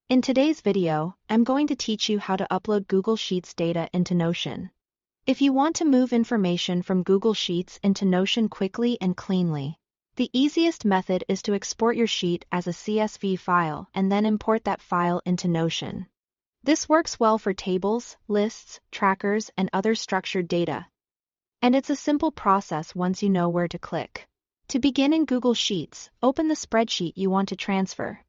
In today's video, I'm going to teach you how to upload Google Sheets data into Notion. If you want to move information from Google Sheets into Notion quickly and cleanly, the easiest method is to export your sheet as a CSV file and then import that file into Notion. This works well for tables, lists, trackers, and other structured data. And it's a simple process once you know where to click. To begin in Google Sheets, open the spreadsheet you want to transfer.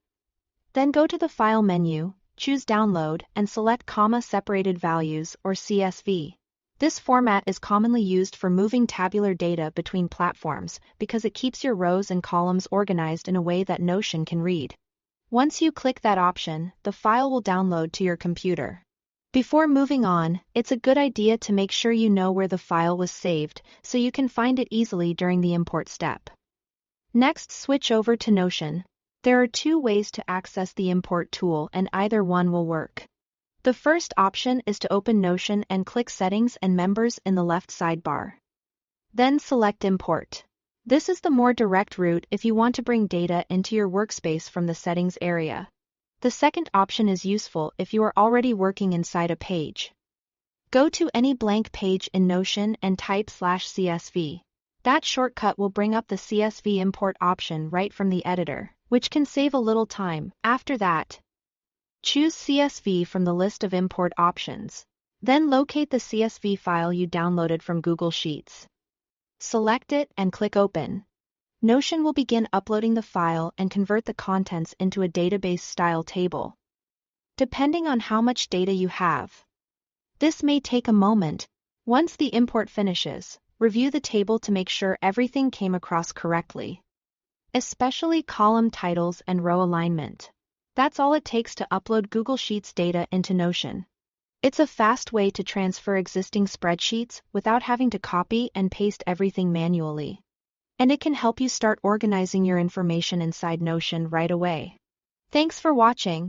Then go to the File menu, choose Download, and select comma-separated values or CSV. This format is commonly used for moving tabular data between platforms because it keeps your rows and columns organized in a way that Notion can read. Once you click that option, the file will download to your computer. Before moving on, it's a good idea to make sure you know where the file was saved so you can find it easily during the import step. Next, switch over to Notion. There are two ways to access the import tool, and either one will work. The first option is to open Notion and click Settings and Members in the left sidebar. Then select Import. This is the more direct route if you want to bring data into your workspace from the Settings area. The second option is useful if you are already working inside a page. Go to any blank page in Notion and type /CSV. That shortcut will bring up the CSV import option right from the editor, which can save a little time. After that, choose CSV from the list of import options. Then locate the CSV file you downloaded from Google Sheets. Select it and click Open. Notion will begin uploading the file and convert the contents into a database-style table, depending on how much data you have. This may take a moment. Once the import finishes, review the table to make sure everything came across correctly, especially column titles and row alignment. That's all it takes to upload Google Sheets data into Notion. It's a fast way to transfer existing spreadsheets without having to copy and paste everything manually. And it can help you start organizing your information inside Notion right away. Thanks for watching.